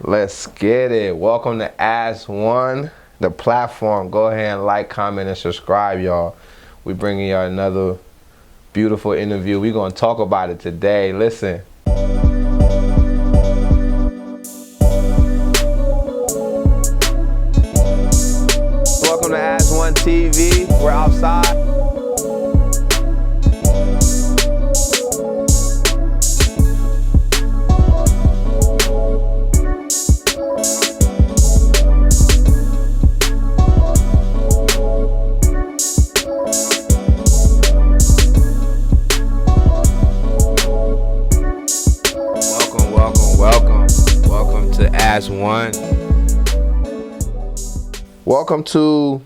Let's get it. Welcome to AS1ONE, the platform. Go ahead and like, comment, and subscribe, y'all. We bringing y'all another beautiful interview. We're going to talk about it today. Listen. Welcome to AS1ONE TV. We're outside. Welcome to AS1ONE. Welcome to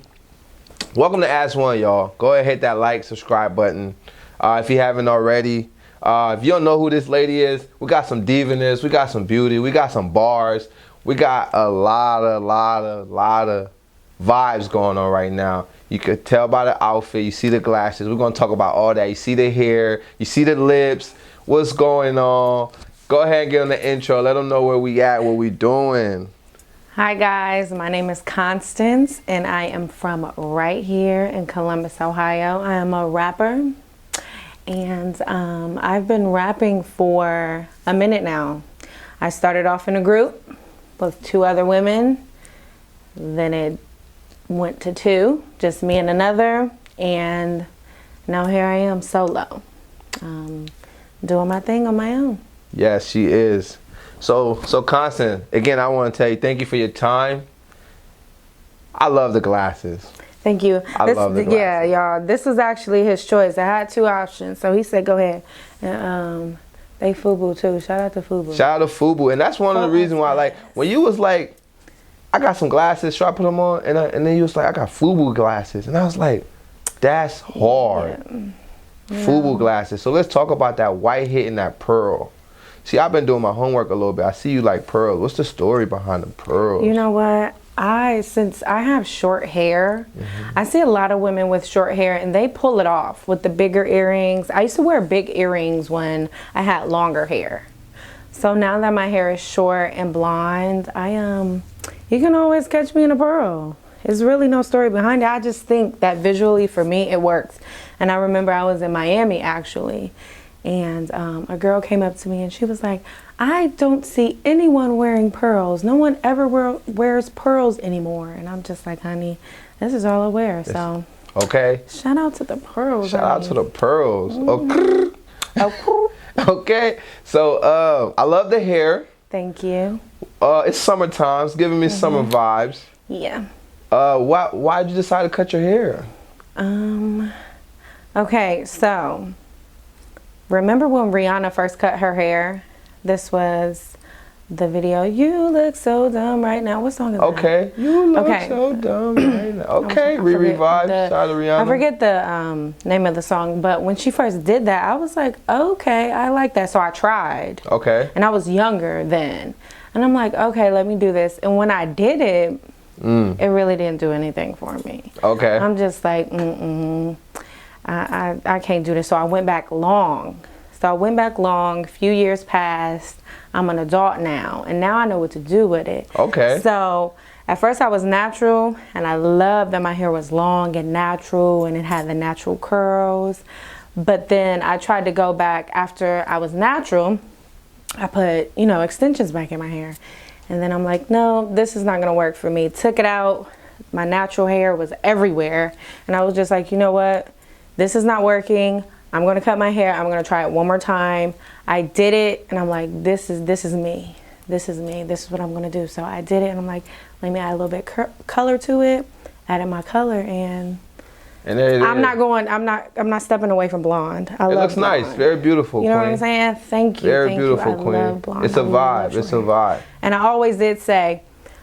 AS1ONE, y'all. Go ahead and hit that like, subscribe button. If you haven't already. If you don't know who this lady is, we got some diviness, we got some beauty, we got some bars. We got a lot of vibes going on right now. You could tell by the outfit, you see the glasses. We're gonna talk about all that. You see the hair, you see the lips, what's going on. Go ahead and get on the intro. Let them know where we at, what we doing. Hi guys, my name is Constance and I am from right here in Columbus, Ohio. I am a rapper and I've been rapping for a minute now. I started off in a group with 2 other women. Then it went to 2, just me and another. And now here I am solo, doing my thing on my own. Yes, she is. So Constance, again, I want to tell you, thank you for your time. I love the glasses. Thank you. I love the glasses. Yeah, y'all, this was actually his choice. I had 2 options, so he said, go ahead. And they FUBU too. Shout out to FUBU. Shout out to FUBU. And that's one of the reasons why, like, when you was like, I got some glasses, should I put them on? And then you was like, I got FUBU glasses. And I was like, that's hard. Yeah. FUBU glasses. So let's talk about that white hitting that pearl. See, I've been doing my homework a little bit. I see you like pearls. What's the story behind the pearls? You know what? Since I have short hair, I see a lot of women with short hair and they pull it off with the bigger earrings. I used to wear big earrings when I had longer hair. So now that my hair is short and blonde, you can always catch me in a pearl. There's really no story behind it. I just think that visually for me, it works. And I remember I was in Miami actually. And a girl came up to me and she was like, I don't see anyone wearing pearls. No one ever wears pearls anymore. And I'm just like, honey, this is all I wear. So, okay. Shout out to the pearls. Shout out to the pearls. Okay. So I love the hair. Thank you. It's summertime. It's giving me summer vibes. Yeah. Why did you decide to cut your hair? Okay, so remember when Rihanna first cut her hair? This was the video, You Look So Dumb Right Now. What song is that? Okay, You Look So Dumb Right Now. Okay, Revive, shout out to Rihanna. I forget the name of the song, but when she first did that, I was like, okay, I like that. So I tried. Okay. And I was younger then. And I'm like, okay, let me do this. And when I did it, it really didn't do anything for me. Okay. I'm just like, I can't do this. So I went back long. A few years passed. I'm an adult now, and now I know what to do with it. Okay. So at first I was natural, and I loved that my hair was long and natural, and it had the natural curls. But then I tried to go back after I was natural. I put, extensions back in my hair. And then I'm like, no, this is not going to work for me. Took it out. My natural hair was everywhere. And I was just like, you know what? This is not working. I'm going to cut my hair. I'm going to try it one more time. I did it. And I'm like, this is me. This is me. This is what I'm going to do. So I did it. And I'm like, let me add a little bit color to it. Added my color and there it I'm not stepping away from blonde. I love it. Looks blonde. Nice. Very beautiful, You know queen. what I'm saying? Thank you. Very beautiful, queen. I love blonde. It's a vibe. It's a vibe. And I always did say,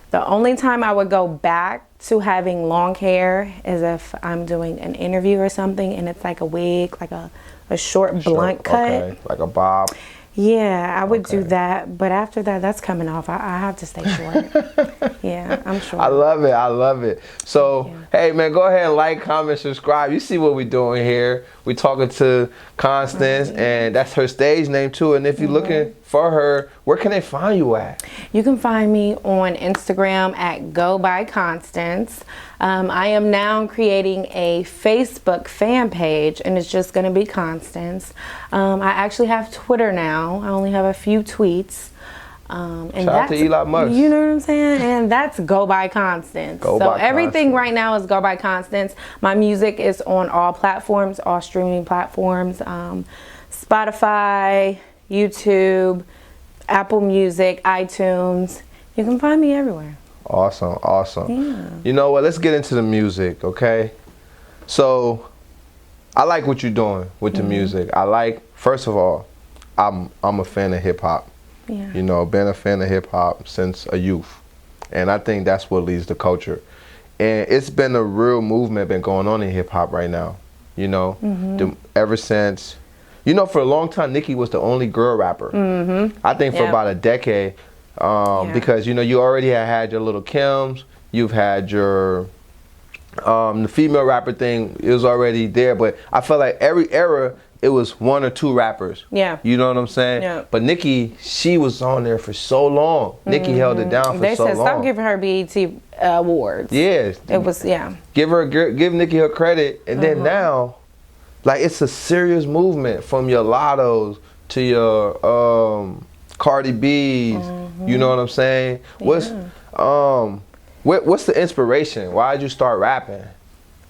the only time I would go back to having long hair is if I'm doing an interview or something and it's like a wig, like a short blunt cut. Okay, like a bob. Yeah, I would do that. But after that, that's coming off. I have to stay short. Yeah, I'm short. I love it. I love it. So, hey, man, go ahead and like, comment, subscribe. You see what we're doing here. We're talking to Constance, and that's her stage name, too. And if you're looking for her, where can they find you at? You can find me on Instagram at Go by Constance. I am now creating a Facebook fan page, and it's just going to be Constance. I actually have Twitter now. I only have a few tweets. And shout out to Elon Musk. You know what I'm saying? And that's Go by Constance. So everything right now is Go by Constance. My music is on all platforms, all streaming platforms. Spotify, YouTube, Apple Music, iTunes. You can find me everywhere. Awesome, awesome. Yeah. You know what? Let's get into the music, okay? So, I like what you're doing with the music. I like, first of all, I'm a fan of hip hop. Yeah. You know, been a fan of hip hop since a youth. And I think that's what leads to culture. And it's been a real movement been going on in hip hop right now. You know, ever since, you know, for a long time, Nicki was the only girl rapper. I think for about a decade, because, you know, you already had your Little Kims, you've had your, the female rapper thing, it was already there. But I felt like every era, it was one or two rappers. Yeah. You know what I'm saying? Yeah. But Nicki, she was on there for so long. Nicki held it down for so long. They said stop giving her BET awards. Yes. It was, give Nicki her credit. And then now, like, it's a serious movement from your Lottos to your Cardi B's. You know what I'm saying? What's the inspiration? Why did you start rapping?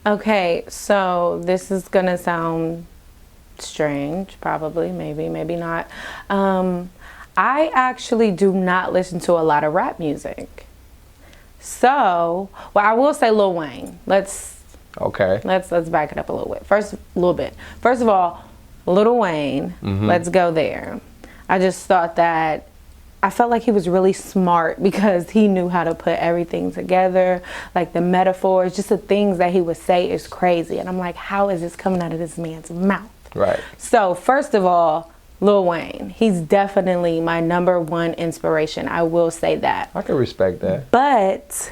Okay, so this is gonna sound strange, probably, maybe not. I actually do not listen to a lot of rap music. So, well, I will say Lil Wayne. Let's back it up a little bit. First of all, Lil Wayne. Let's go there. I just thought that I felt like he was really smart because he knew how to put everything together, like the metaphors, just the things that he would say is crazy. And I'm like, how is this coming out of this man's mouth? Right. So first of all, Lil Wayne, he's definitely my #1 inspiration. I will say that. I can respect that. But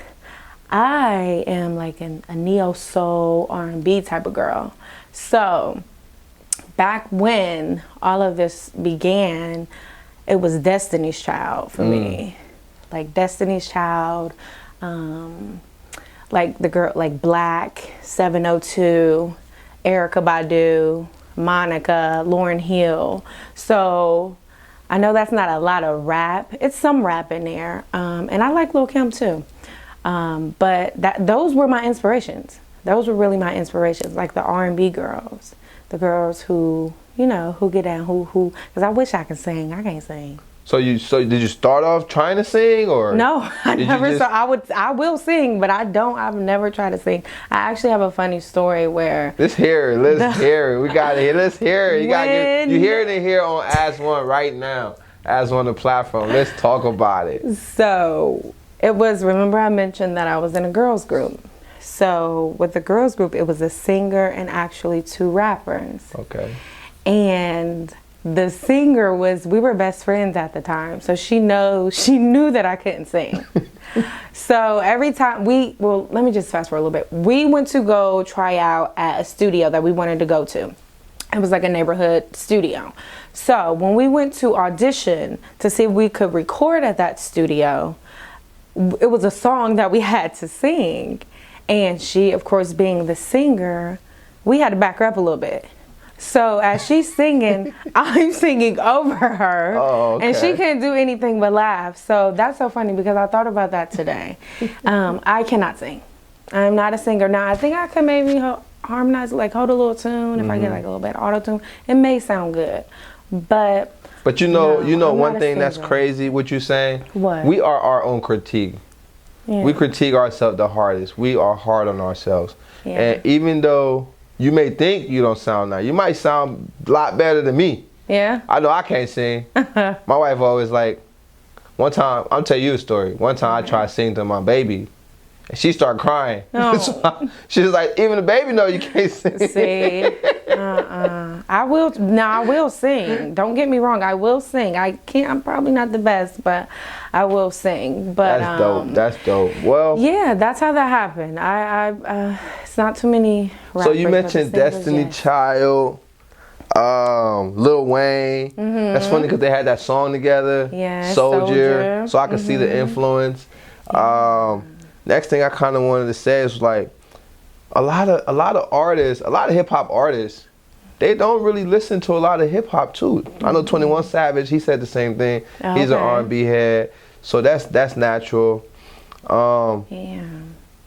I am like a neo soul R&B type of girl. So back when all of this began, it was Destiny's Child for me. Like Destiny's Child, like the girl, like Black, 702, Erykah Badu, Monica, Lauryn Hill. So I know that's not a lot of rap. It's some rap in there. And I like Lil Kim too. But those were my inspirations. Those were really my inspirations, like the R&B girls. The girls who, you know, who get down, who, because I wish I could sing. I can't sing. So did you start off trying to sing, or? No, I never. So I will sing, but I've never tried to sing. I actually have a funny story where. Let's hear it. Let's hear it. We got it. Let's hear it. You hear it here on AS1ONE right now. AS1ONE, the platform. Let's talk about it. So it was. Remember, I mentioned that I was in a girls group. So with the girls group, it was a singer and actually 2 rappers. Okay. And the singer we were best friends at the time. So she knew that I couldn't sing. So every time let me just fast forward a little bit. We went to go try out at a studio that we wanted to go to. It was like a neighborhood studio. So when we went to audition to see if we could record at that studio, it was a song that we had to sing. And she, of course, being the singer, we had to back her up a little bit. So as she's singing, I'm singing over her. Oh, okay. And she couldn't do anything but laugh. So that's so funny because I thought about that today. I cannot sing. I'm not a singer. Now, I think I could maybe harmonize, like hold a little tune. If I get like a little bit of auto-tune, it may sound good. But you know one thing that's crazy, what you're saying? What? We are our own critique. Yeah. We critique ourselves the hardest. We are hard on ourselves. Yeah. And even though you may think you don't sound nice, you might sound a lot better than me. Yeah. I know I can't sing. My wife always like, one time, I'll tell you a story. One time I tried to sing to my baby, and she started crying. Oh. So she was like, even the baby know you can't sing. See, I will sing. Don't get me wrong, I will sing. I'm probably not the best, but I will sing. But that's dope. That's dope. Well, yeah, that's how that happened. It's not too many rappers. So you mentioned Destiny Child. Lil Wayne. That's funny because they had that song together. Yeah, Soldier. So I can see the influence. Next thing I kind of wanted to say is like a lot of artists, a lot of hip hop artists, they don't really listen to a lot of hip hop too. I know 21 Savage, he said the same thing. Okay. He's an R&B head, so that's natural.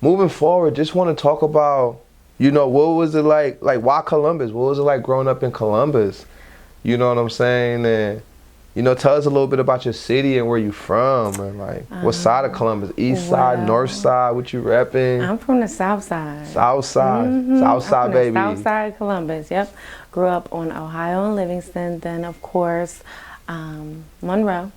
Moving forward, just want to talk about, you know, what was it like why Columbus? What was it like growing up in Columbus? You know what I'm saying? And you know, tell us a little bit about your city and where you from, and like what side of Columbus? East side, north side? What you repping? I'm from the south side. South side, south side, baby. South side of Columbus. Yep. Grew up on Ohio and Livingston. Then of course, Monroe,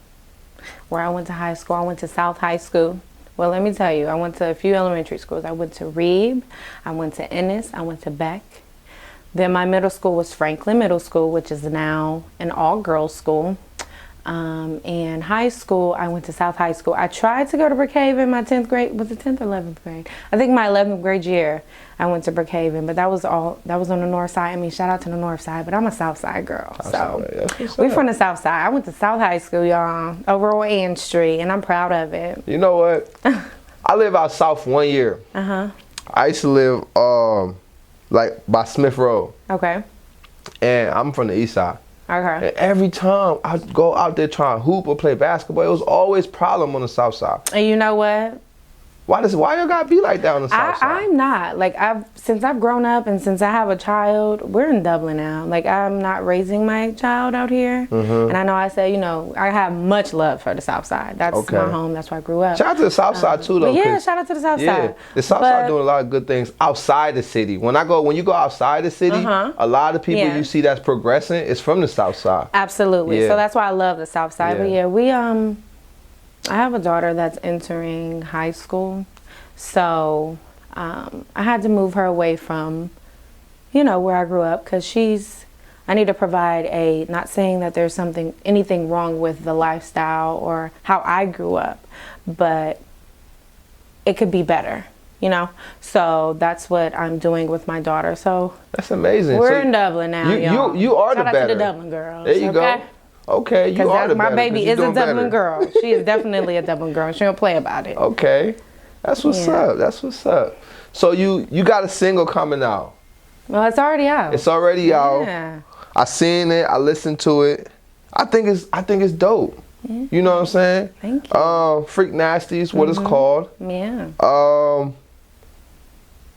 where I went to high school. I went to South High School. Well, let me tell you, I went to a few elementary schools. I went to Reeb, I went to Ennis, I went to Beck. Then my middle school was Franklin Middle School, which is now an all-girls school. And high school, I went to South High School. I tried to go to Brookhaven my 10th grade. Was it 10th or 11th grade? I think my 11th grade year, I went to Brookhaven, but that was on the north side. I mean, shout out to the north side, but I'm a south side girl. We're from the south side. I went to South High School, y'all, over on Ann Street, and I'm proud of it. You know what? I lived out south 1 year. I used to live like by Smith Road. Okay. And I'm from the east side. Okay. And every time I go out there trying to hoop or play basketball, it was always problem on the south side. And you know what? Why you gotta be like that on the south side? I'm not. Like, since I've grown up and since I have a child, we're in Dublin now. Like, I'm not raising my child out here. And I know I said, you know, I have much love for the south side. That's my home. That's where I grew up. Shout out to the south side too, though. Yeah, shout out to the south side. The south side doing a lot of good things outside the city. When you go outside the city, a lot of people you see that's progressing is from the south side. Absolutely. So that's why I love the south side. But yeah, I have a daughter that's entering high school, so I had to move her away from, you know, where I grew up, because I need to provide not saying that there's anything wrong with the lifestyle or how I grew up, but it could be better, you know? So that's what I'm doing with my daughter. So that's amazing. We're in Dublin now, y'all. You are the better. Shout out to the Dublin girls. There you go. Okay, you are the better. My baby is a Dublin girl. She is definitely a Dublin girl. She don't play about it. Okay, that's what's up. That's what's up. So you got a single coming out? Well, it's already out. It's already out. Yeah. I seen it. I listened to it. I think it's dope. You know what I'm saying? Thank you. Freak Nasty is what it's called. Yeah.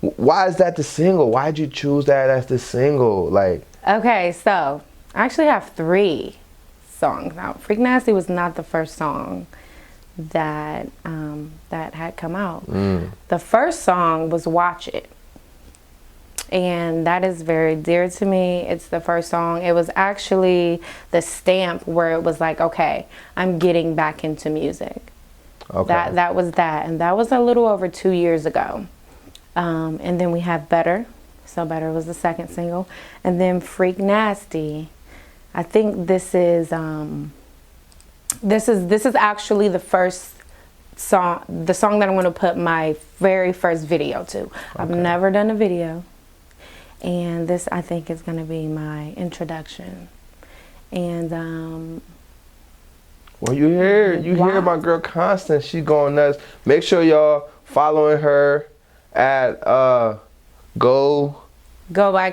Why is that the single? Why'd you choose that as the single? Like. Okay, so I actually have 3 songs. Now, Freak Nasty was not the first song that had come out. The first song was Watch It, and that is very dear to me. It's the first song. It was actually the stamp where it was like, okay, I'm getting back into music. Okay. That was that, and that was a little over 2 years ago. And then we have Better. So Better was the second single, and then Freak Nasty. I think this is actually the first song, the song that I'm going to put my very first video to. Okay. I've never done a video, and this I think is going to be my introduction. And well, you hear my girl Constance. She's going nuts. Make sure y'all following her at Go by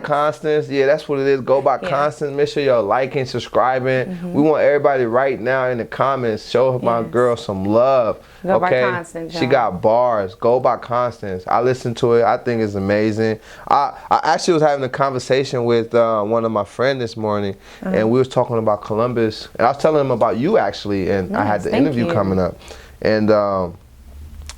Constance. Yeah, that's what it is. Go by Constance. Make sure y'all liking, subscribing. We want everybody right now in the comments. Show my girl some love. Go by Constance. She got bars. Go by Constance. I listened to it. I think it's amazing. I actually was having a conversation with one of my friends this morning, and we was talking about Columbus, and I was telling him about you actually, and I had the interview coming up, and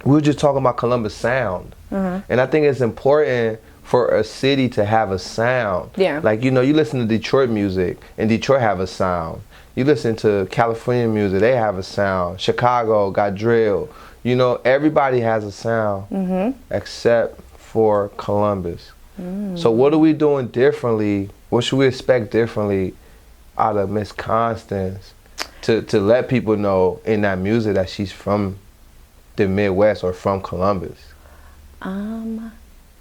we were just talking about Columbus sound, and I think it's important for a city to have a sound. Yeah. Like, you know, you listen to Detroit music, and Detroit have a sound. You listen to California music, they have a sound. Chicago got drill. You know, everybody has a sound except for Columbus. So what are we doing differently? What should we expect differently out of Miss Constance to let people know in that music that she's from the Midwest or from Columbus?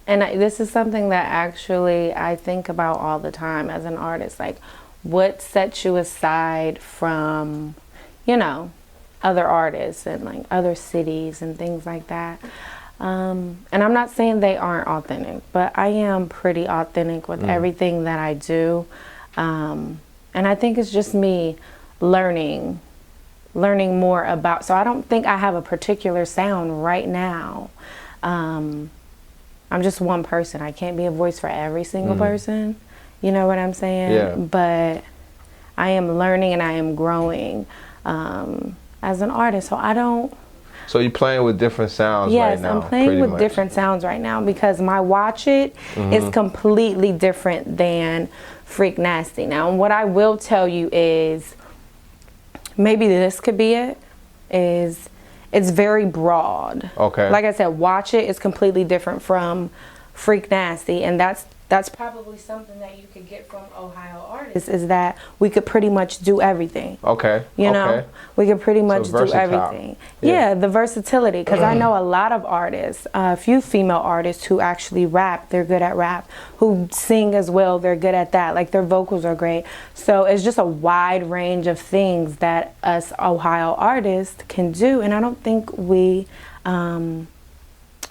And this is something that actually I think about all the time as an artist. Like, what sets you aside from, you know, other artists and like other cities and things like that. And I'm not saying they aren't authentic, but I am pretty authentic with everything that I do. And I think it's just me learning more about, so I don't think I have a particular sound right now. I'm just one person. I can't be a voice for every single person. You know what I'm saying? Yeah. But I am learning and I am growing as an artist. So I don't... So you're playing with different sounds right now? Yes, I'm playing with different sounds right now because my Watch It is completely different than Freak Nasty. Now, what I will tell you is, maybe this could be it, is it's very broad. Okay. Like I said, Watch It is completely different from Freak Nasty, and that's probably something that you could get from Ohio artists, is that we could pretty much do everything. Okay. You know, we could pretty much do versatile. everything. Yeah, the versatility, because I know a lot of artists, a few female artists who actually rap, they're good at rap, who sing as well, they're good at that, like their vocals are great. So it's just a wide range of things that us Ohio artists can do, and I don't think we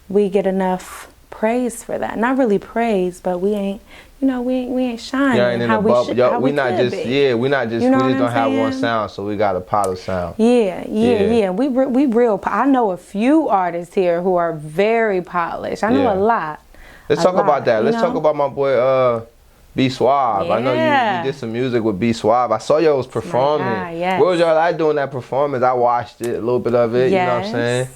get enough praise for that. Not really praise, but we ain't, you know, we ain't shining. Yeah, ain't in how the bubble. Yo, we not just, we not just, you know we just don't have saying? one sound, so we got a pot of sound. Yeah. We real. I know a few artists here who are very polished. I know a lot. Let's talk about that. Let's talk about my boy B Suave. Yeah. I know you did some music with B Suave. I saw y'all was performing. Yes. What was y'all like doing that performance? I watched it, a little bit of it. You know what I'm saying?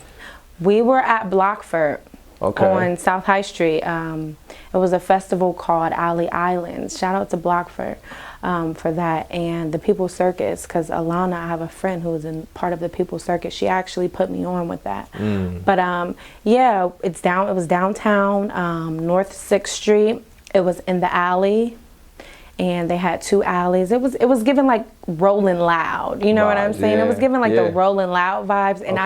We were at Blockford. Okay. On South High Street. It was a festival called Alley Islands. Shout out to Blockford for that. And the People's Circus, because Alana, I have a friend who was in part of the People's Circus. She actually put me on with that. But yeah, it was downtown, North 6th Street. It was in the alley. And they had 2 alleys. It was given like Rolling Loud. You know what I'm saying? It was given like the Rolling Loud vibes. And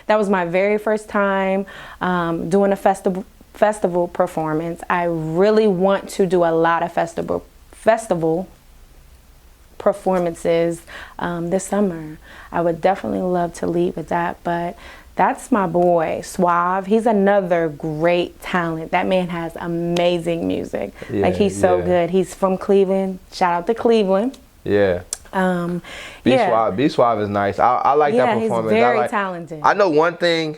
that was my very first time doing a festival performance. I really want to do a lot of festival performances this summer. I would definitely love to lead with that, but that's my boy, Suave. He's another great talent. That man has amazing music. Like, he's so good. He's from Cleveland. Shout out to Cleveland. Yeah. B Suave is nice. I like that performance. He's very talented. I know one thing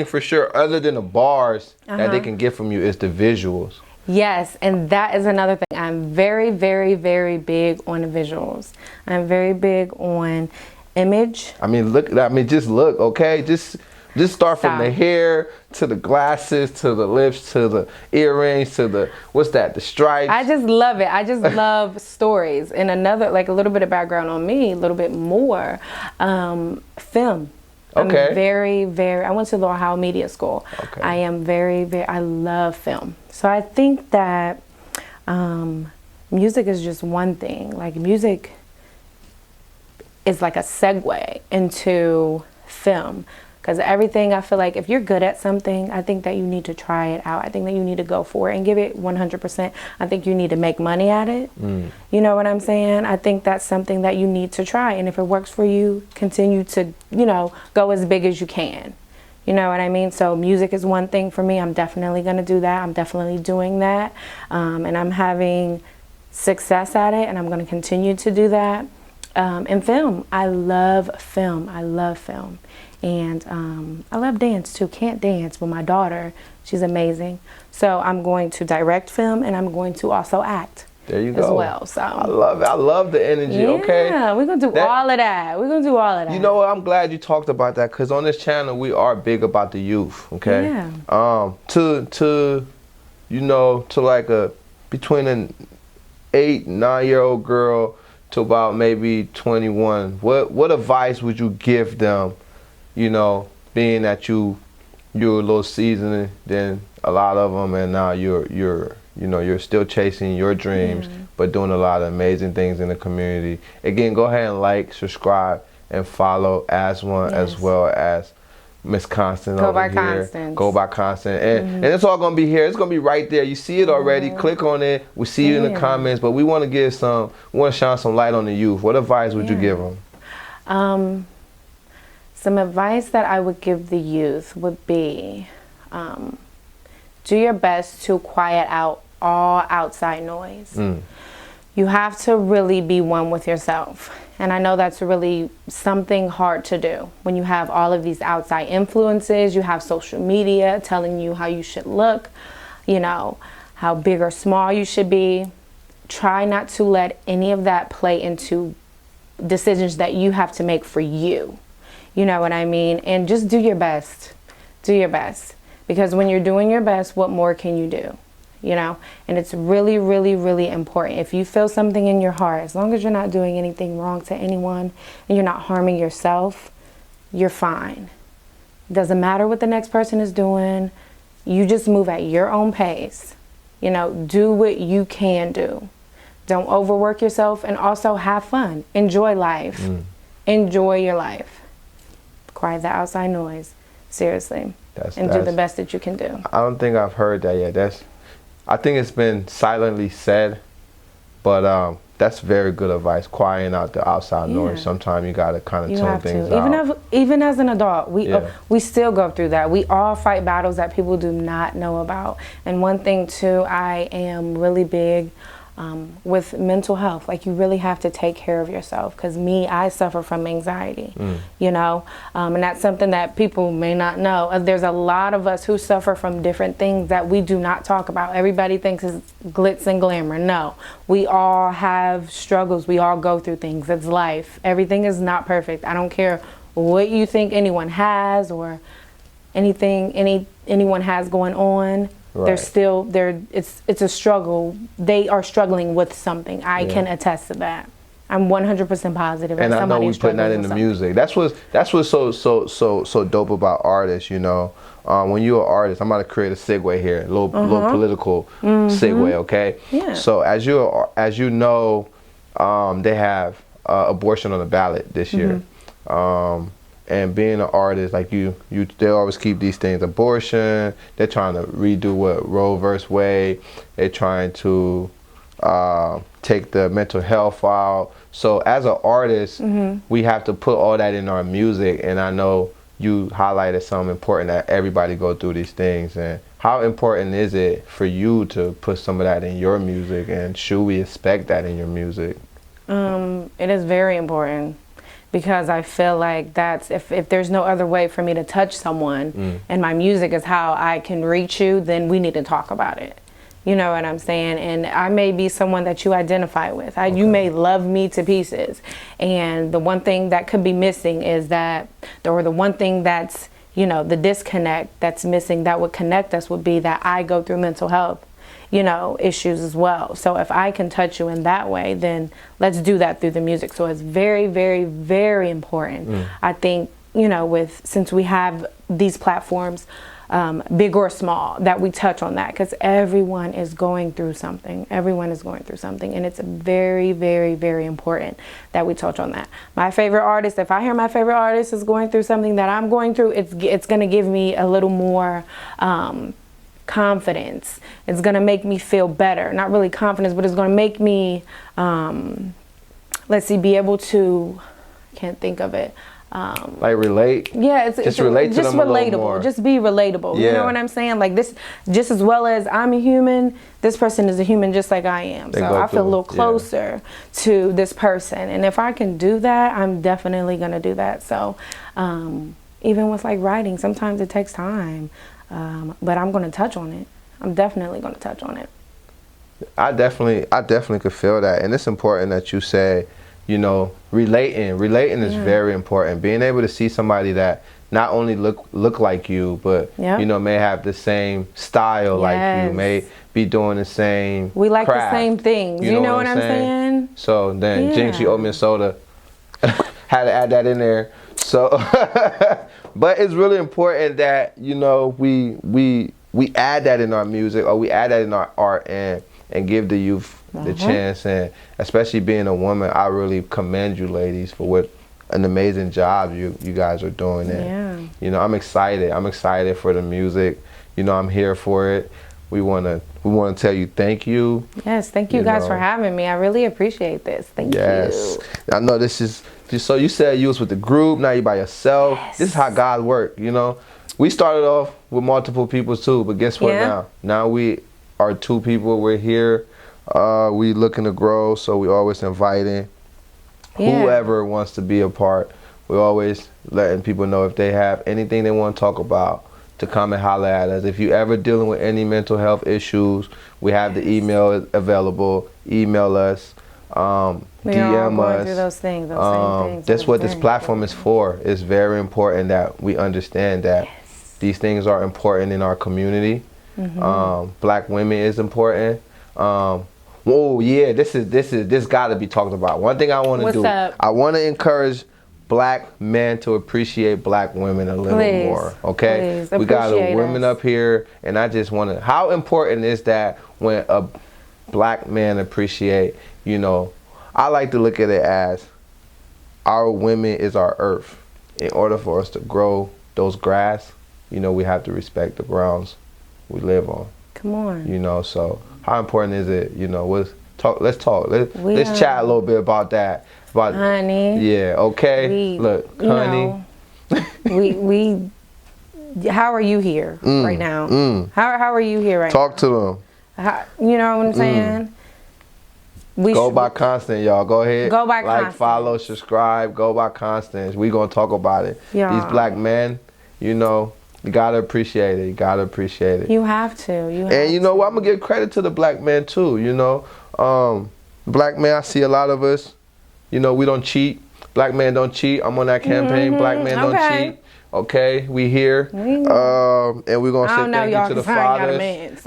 for sure, other than the bars that they can get from you, is the visuals. Yes, and that is another thing. I'm very, very, very big on the visuals. I'm very big on image. I mean, just look, okay? Just start from the hair to the glasses to the lips to the earrings to the, what's that, the stripes. I just love it. I just love stories. And another, like, a little bit of background on me, a little bit more, film. Okay. I'm very, very, I went to the Ohio Media School. Okay. I am very, very, I love film. So I think that music is just one thing. Like, music is like a segue into film, because everything, I feel like if you're good at something, I think that you need to try it out. I think that you need to go for it and give it 100%. I think you need to make money at it. You know what I'm saying? I think that's something that you need to try, and if it works for you, continue to, you know, go as big as you can. You know what I mean? So music is one thing for me. I'm definitely going to do that. I'm definitely doing that, and I'm having success at it, and I'm going to continue to do that. And film, I love film. I love film. And I love dance too. Can't dance, but my daughter, she's amazing. So I'm going to direct film, and I'm going to also act. There you go. As well. So I love it. I love the energy. Okay. Yeah, we're gonna do all of that. We're gonna do all of that. You know what? I'm glad you talked about that, because on this channel we are big about the youth. Okay. Yeah. To you know, to like between an 8-9-year-old girl to about maybe 21, what advice would you give them, you know, being that you're a little seasoned than a lot of them, and now you're still chasing your dreams, but doing a lot of amazing things in the community. Again, go ahead and like, subscribe, and follow AS1ONE, as well as Miss Constance Go over by here. Constance. Go by Constance. And it's all going to be here. It's going to be right there. You see it already. Click on it. We see you in the comments. But we want to shine some light on the youth. What advice would you give them? Some advice that I would give the youth would be, do your best to quiet out all outside noise. You have to really be one with yourself. And I know that's really something hard to do when you have all of these outside influences. You have social media telling you how you should look, you know, how big or small you should be. Try not to let any of that play into decisions that you have to make for you. You know what I mean? And just do your best. Do your best. Because when you're doing your best, what more can you do? You know, and it's really, really, really important. If you feel something in your heart, as long as you're not doing anything wrong to anyone and you're not harming yourself, you're fine. Doesn't matter what the next person is doing. You just move at your own pace. You know, do what you can do. Don't overwork yourself, and also have fun. Enjoy life. Enjoy your life. Quiet the outside noise. Seriously. And do the best that you can do. I don't think I've heard that yet. I think it's been silently said, but that's very good advice. Quieting out the outside noise. Sometimes you gotta kind of tone things out. Even as an adult, we still go through that. We all fight battles that people do not know about. And one thing too, I am really big with mental health. Like, you really have to take care of yourself. Because I suffer from anxiety, you know, and that's something that people may not know. There's a lot of us who suffer from different things that we do not talk about. Everybody thinks it's glitz and glamour. No, we all have struggles. We all go through things. It's life. Everything is not perfect. I don't care what you think anyone has or anything anyone has going on. They're still it's a struggle. They are struggling with something. I can attest to that. I'm 100% positive. And I know we're putting that in the music. That's what's so dope about artists, you know. When you're an artist, I'm about to create a segue here, a little political segue, okay? Yeah. So as you know, they have abortion on the ballot this year. And being an artist, like they always keep these things. Abortion, they're trying to redo what Roe versus Wade. They're trying to take the mental health out. So as an artist, we have to put all that in our music. And I know you highlighted something important, that everybody go through these things. And how important is it for you to put some of that in your music? And should we expect that in your music? It is very important. Because I feel like that's, if there's no other way for me to touch someone and my music is how I can reach you, then we need to talk about it. You know what I'm saying? And I may be someone that you identify with. You may love me to pieces. And the one thing that could be missing is that, or the one thing that's, you know, the disconnect that's missing that would connect us would be that I go through mental health, you know, issues as well. So if I can touch you in that way, then let's do that through the music. So it's very, very, very important. I think, you know, since we have these platforms, big or small, that we touch on that, because everyone is going through something. Everyone is going through something, and it's very, very, very important that we touch on that. My favorite artist, if I hear my favorite artist is going through something that I'm going through, it's going to give me a little more confidence. It's going to make me feel better. Not really confidence, but it's going to make me, be able to, I can't think of it. Like relate? Yeah, just relate to them a little more. Just be relatable. Yeah. You know what I'm saying? Like this, just as well as I'm a human, this person is a human just like I am. So I feel a little closer to this person. And if I can do that, I'm definitely going to do that. So even with like writing, sometimes it takes time. But I'm going to touch on it. I'm definitely going to touch on it. I definitely could feel that. And it's important that you say, you know, relating is very important. Being able to see somebody that not only look like you, but you know, may have the same style like you, may be doing the same We like craft, the same things. You know what I'm saying? So then Jinxie Oatmeal Soda had to add that in there. So but it's really important that, you know, we add that in our music, or we add that in our art, and give the youth the chance. And especially being a woman, I really commend you ladies for what an amazing job you guys are doing. And, you know, I'm excited. I'm excited for the music. You know, I'm here for it. We wanna tell you thank you. Yes, thank you guys for having me. I really appreciate this. Thank you. I know this is just, so you said you was with the group, now you by yourself. This is how God works, you know. We started off with multiple people too, but guess what now? Now we are 2 people, we're here. We looking to grow, so we always inviting whoever wants to be a part. We're always letting people know if they have anything they want to talk about, to come and holler at us. If you ever dealing with any mental health issues, we have the email available. Email us, DM us. Through those things, those same things. That's what this platform is for. It's very important that we understand that these things are important in our community. Black women is important. Whoa, yeah, this got to be talked about. One thing I want to do, I want to encourage Black men to appreciate Black women a little more, okay? We got women up here, and I just want to, how important is that when a Black man appreciate, you know, I like to look at it as our women is our earth. In order for us to grow those grass, you know, we have to respect the grounds we live on. Come on. You know, so how important is it, you know, let's talk. Let's chat a little bit about that. Honey. Yeah, okay. Look, honey. We how are you here right now? How are you here right now? Talk to them. You know what I'm saying? Go by Constance, y'all. Go ahead. Go by Constance. Like, follow, subscribe. Go by Constance. We gonna talk about it. These Black men, you know, you gotta appreciate it. You gotta appreciate it. You have to. And you know what? I'm gonna give credit to the Black men too. You know, Black men. I see a lot of us. You know, we don't cheat. Black men don't cheat. I'm on that campaign. Black men don't cheat. Okay, we here. And we're going to say thank you to the fathers.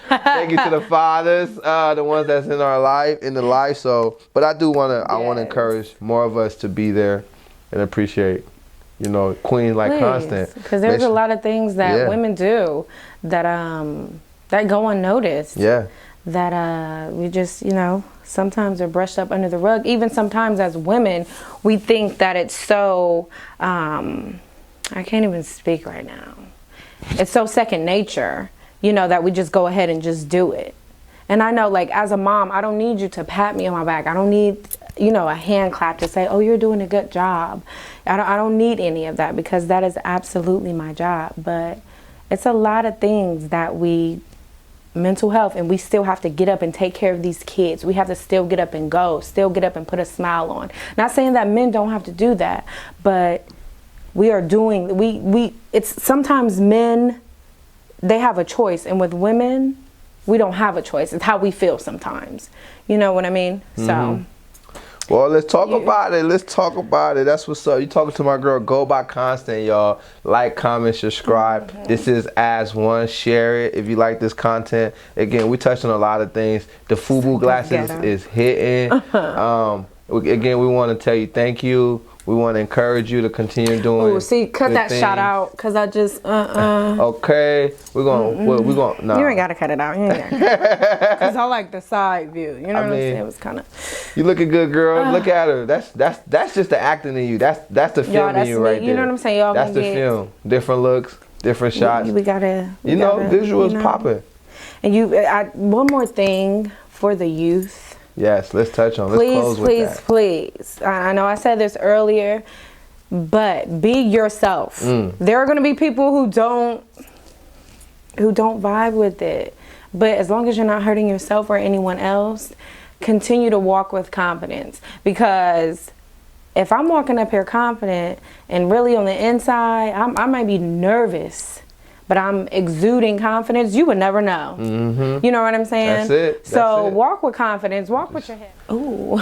Thank you to the fathers, the ones that's in our life, So, but I do want to, I want to encourage more of us to be there and appreciate, you know, queens like Constance. Because there's a lot of things that women do that, that go unnoticed. That we just, you know, sometimes are brushed up under the rug. Even sometimes as women, we think that it's so, I can't even speak right now. It's so second nature, you know, that we just go ahead and just do it. And I know, like, as a mom, I don't need you to pat me on my back. I don't need, you know, a hand clap to say, oh, you're doing a good job. I don't need any of that, because that is absolutely my job. But it's a lot of things that mental health, and we still have to get up and take care of these kids. We have to still get up and go, still get up and put a smile on. Not saying that men don't have to do that, but we are doing, it's sometimes men, they have a choice, and with women, we don't have a choice. It's how we feel sometimes. You know what I mean? So. Well, let's talk about it. Let's talk about it. That's what's up. You talking to my girl. Go by Constance, y'all. Like, comment, subscribe. This is AS1ONE. Share it if you like this content. Again, we touched on a lot of things. The FUBU glasses is hitting. Again, we want to tell you thank you. We want to encourage you to continue doing. Oh, see, cut that shout out, because I just Okay, we're gonna. Nah. You ain't gotta cut it out. You ain't gotta. Because I like the side view. You know what I'm saying? It was kind of. You looking good, girl. Look at her. That's just the acting in you. That's the film in you right there. You know what I'm saying? Y'all. That's the film. Different looks, different shots. We gotta. You know, visuals popping. And one more thing for the youth. Yes, let's touch on. Let's close with that. Please. I know I said this earlier, but be yourself. There are going to be people who don't vibe with it, but as long as you're not hurting yourself or anyone else, continue to walk with confidence. Because if I'm walking up here confident and really on the inside, I might be nervous, but I'm exuding confidence, you would never know. You know what I'm saying? That's it. So walk with confidence, walk with your head. Ooh.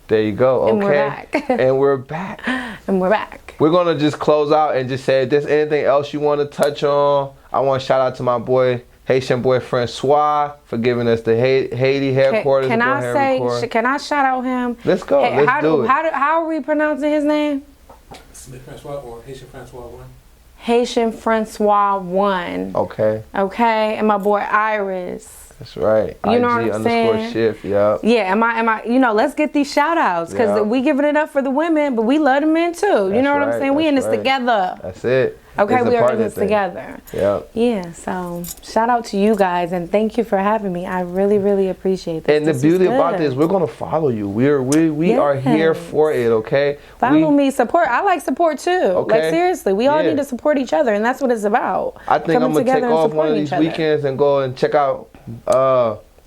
There you go. Okay. And we're back. And we're back. And we're back. We're going to just close out and just say, if there's anything else you want to touch on, I want to shout out to my boy, Haitian boy Francois, for giving us the Haiti headquarters. Can I shout out him? Let's go. Let's do it. How are we pronouncing his name? Smith Francois or Haitian Francois 1? Haitian Francois 1. Okay. Okay, and my boy Iris. That's right. You know what I'm saying? IG_shift, yep. Yeah, am I, let's get these shout outs because we giving it up for the women, but we love the men too. You know what I'm saying? We in this together. That's it. Okay, we are in this together. Yep. Yeah, so shout out to you guys and thank you for having me. I really, really appreciate this. And the beauty about this, we're gonna follow you. We are here for it, okay? Follow me, support. I like support too. Okay. Like seriously, we all need to support each other and that's what it's about. I think I'm gonna take off one of these weekends and go and check out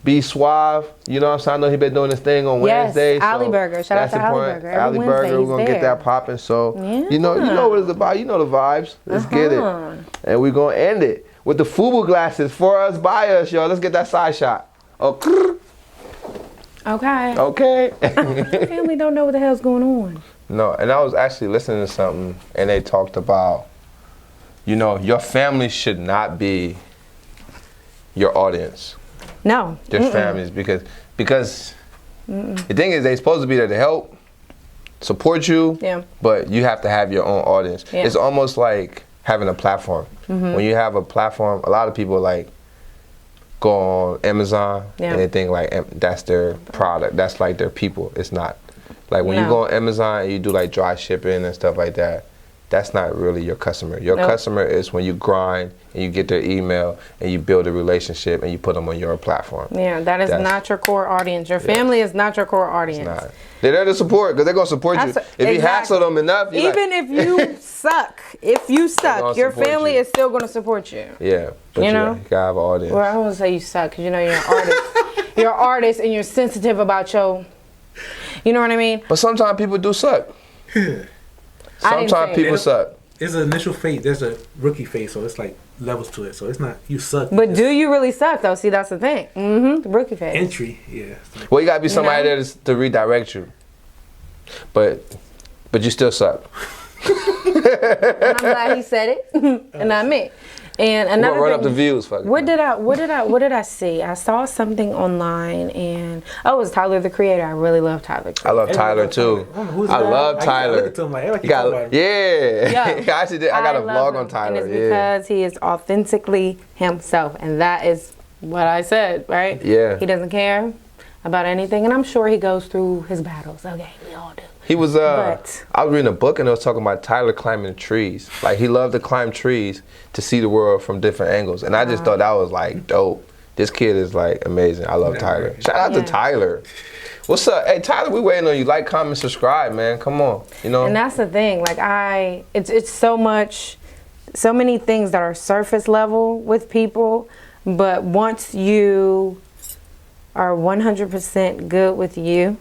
Be Suave, you know what I'm saying? I know he been doing this thing on Wednesday. Ali Burger. Shout out to Ali Burger. Ali Burger, we're gonna get that popping. So you know what it's about. You know the vibes. Let's get it, and we're gonna end it with the FUBU glasses for us, by us, y'all. Let's get that side shot. Oh, okay. Okay. My family don't know what the hell's going on. No, and I was actually listening to something, and they talked about, you know, your family should not be your audience. No. Their families, because the thing is, they're supposed to be there to help, support you, but you have to have your own audience. Yeah. It's almost like having a platform. When you have a platform, a lot of people like go on Amazon and they think like that's their product, that's like their people. It's not. Like when you go on Amazon and you do like dry shipping and stuff like that, that's not really your customer. Your customer is when you grind and you get their email and you build a relationship and you put them on your platform. Yeah, that's not your core audience. Your family is not your core audience. It's not. They're there to support because they're going to support you. If you hassle them enough, even if you suck, your family is still going to support you. Yeah, but you know? You got to have an audience. Well, I don't want to say you suck because you know you're an artist. You're an artist and you're sensitive about your, you know what I mean? But sometimes people do suck. Sometimes people suck. There's an initial phase. There's a rookie phase, so it's like levels to it. So it's not you suck. But do you really suck though? See, that's the thing. The rookie phase. Entry, yeah. Well, you gotta be somebody there to redirect you. But you still suck. And I'm glad he said it, and not me. And another run up the views. What did I see? I saw something online, and it was Tyler the Creator. I really love Tyler. I love Tyler too. I love Tyler. I got a vlog on Tyler. And it's because he is authentically himself, and that is what I said, right? Yeah. He doesn't care about anything, and I'm sure he goes through his battles. Okay, we all do. He was, I was reading a book and it was talking about Tyler climbing trees. Like he loved to climb trees to see the world from different angles. And I just thought that was like dope. This kid is like amazing. I love Tyler. Shout out to Tyler. What's up? Hey Tyler, we waiting on you. Like, comment, subscribe, man. Come on. You know? And that's the thing. Like it's so many things that are surface level with people. But once you are 100% good with you,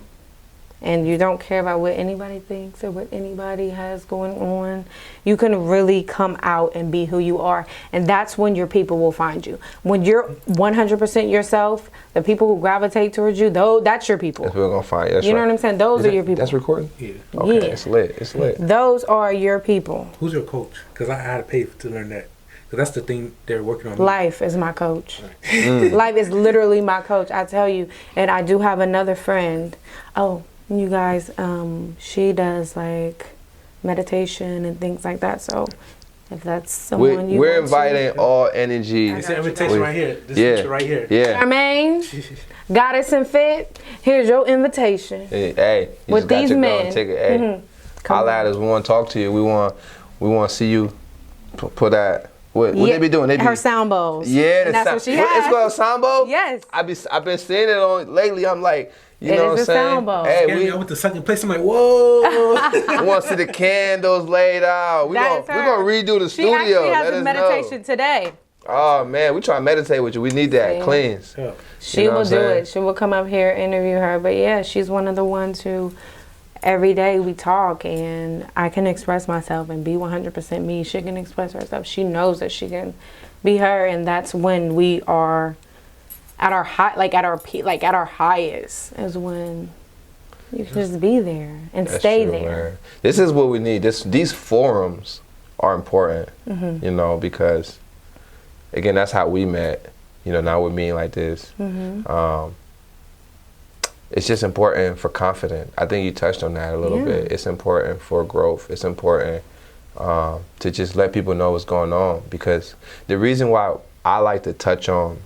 and you don't care about what anybody thinks or what anybody has going on, you can really come out and be who you are. And that's when your people will find you. When you're 100% yourself, the people who gravitate towards you, that's your people. That's what we're going to find. That's you know what I'm saying? Those are your people. That's recording? Yeah. Okay, yeah. It's lit. It's lit. Those are your people. Who's your coach? Because I had to pay to learn that. Because that's the thing they're working on. Life is my coach. Life is literally my coach, I tell you. And I do have another friend. You guys, she does like meditation and things like that. So if that's someone we're inviting all energy. It's an invitation right here. This picture right here. Yeah. Charmaine, Goddess and Fit, here's your invitation. Hey, you with these men. Hey, holla at us. We want to talk to you. We want to see you put that. What they be doing? They be her sound bowls. Yeah, and that's what she has. It's called a sound bowl? Yes. I've been seeing it on lately. I'm like, you know what I'm saying? Hey, I went to second place. I'm like, whoa. We want to see the candles laid out. We're gonna redo the studio. She actually has a meditation today. Oh man, we try to meditate with you. We need that cleanse. Yeah. She will do it. She will come up here, interview her. But yeah, she's one of the ones who every day we talk and I can express myself and be 100% me. She can express herself. She knows that she can be her, and that's when we are at our high, at our highest is when you can just be there and stay there. Man. This is what we need. These forums are important, you know, because again, that's how we met. You know, now we're meeting like this. It's just important for confidence. I think you touched on that a little bit. It's important for growth. It's important to just let people know what's going on. Because the reason why I like to touch on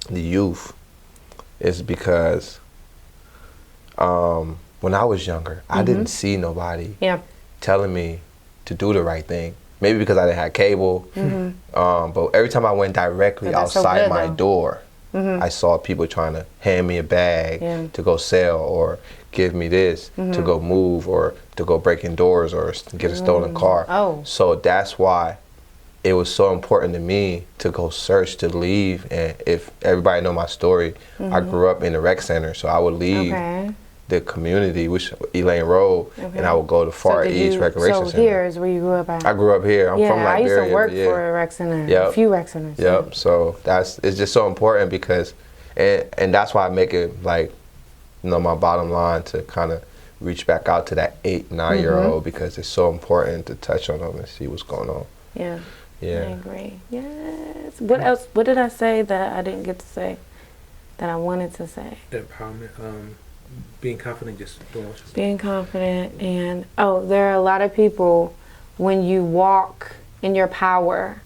the youth is because when I was younger, I didn't see nobody telling me to do the right thing. Maybe because I didn't have cable, but every time I went directly outside my door, I saw people trying to hand me a bag to go sell, or give me this to go move, or to go break in doors, or get a stolen car. So that's why it was so important to me to go search, to leave. And if everybody know my story, I grew up in the rec center, so I would leave the community, which Elaine Road, and I would go to Far East Recreation Center. So here is where you grew up at? I grew up here. I'm from Liberia. I used to work for a rec center, a few rec centers. So it's just so important because, and that's why I make it like, you know, my bottom line to kind of reach back out to that 8-9-year-old, because it's so important to touch on them and see what's going on. Yeah. I agree. Yes. What else? What did I say that I didn't get to say that I wanted to say? Empowerment. Being confident, just doing what you're saying. Being confident, and there are a lot of people, when you walk in your power,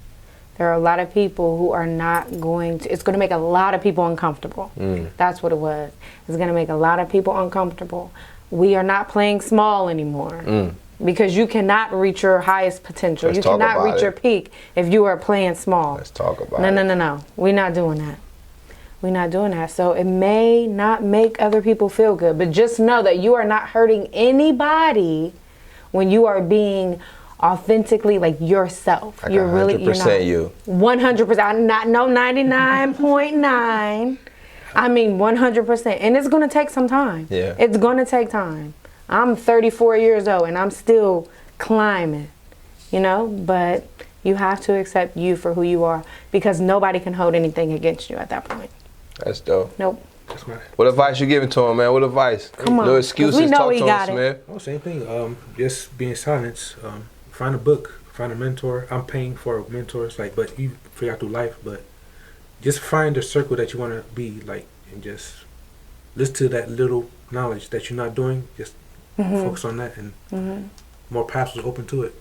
there are a lot of people who are not going to, it's going to make a lot of people uncomfortable. That's what it was. It's going to make a lot of people uncomfortable. We are not playing small anymore. Because you cannot reach your highest potential. You cannot reach your peak if you are playing small. Let's talk about it. No. We're not doing that. We're not doing that. So it may not make other people feel good, but just know that you are not hurting anybody when you are being authentically like yourself. Like you're really 100% you. 100%. Not no 99.9. I mean 100%. And it's going to take some time. Yeah. It's going to take time. I'm 34 years old and I'm still climbing, you know, but you have to accept you for who you are, because nobody can hold anything against you at that point. That's dope. Nope. That's right. What advice you giving to him, man? What advice? Come on. No excuses. We know Talk he to got us, it. man. Oh, same thing. Just be in silence. Find a book. Find a mentor. I'm paying for mentors, but you figure out through life. But just find a circle that you want to be like, and just listen to that little knowledge that you're not doing. Just focus on that, and more paths will open to it.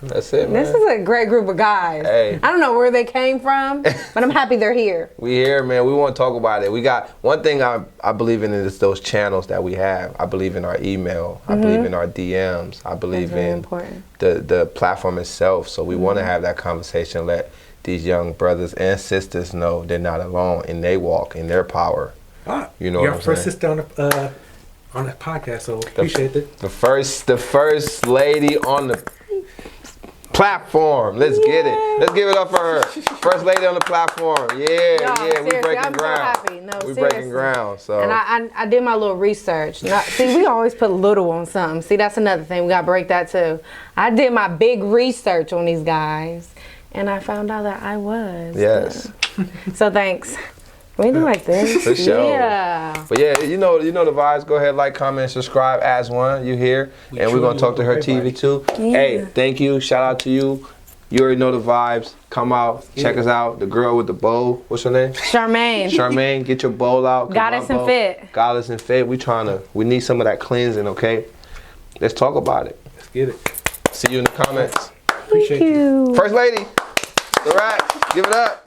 That's it, man. This is a great group of guys. Hey. I don't know where they came from, but I'm happy they're here. We here, man. We want to talk about it. We got one thing I believe in is those channels that we have. I believe in our email. I believe in our DMs. I believe in the platform itself. So we want to have that conversation, let these young brothers and sisters know they're not alone and they walk in their power. You know, your first sister on the podcast, so appreciate it. The first lady on the platform. Let's get it. Let's give it up for her. First lady on the platform. Yeah, we breaking ground. So happy. No, we breaking ground. So. And I did my little research. See, we always put little on something. See, that's another thing. We got to break that too. I did my big research on these guys, and I found out that I was. Yes. So thanks. We do like this. For sure. Yeah. But yeah, you know the vibes. Go ahead, like, comment, subscribe. AS1ONE, you here, and we're gonna talk to her TV too. Yeah. Hey, thank you. Shout out to you. You already know the vibes. Come out, check us out. The girl with the bow. What's her name? Charmaine. Charmaine, get your bowl out. Goddess and Fit. Goddess and Fit. We need some of that cleansing. Okay. Let's talk about it. Let's get it. See you in the comments. Appreciate you. Thank you. First lady. The rat. Give it up.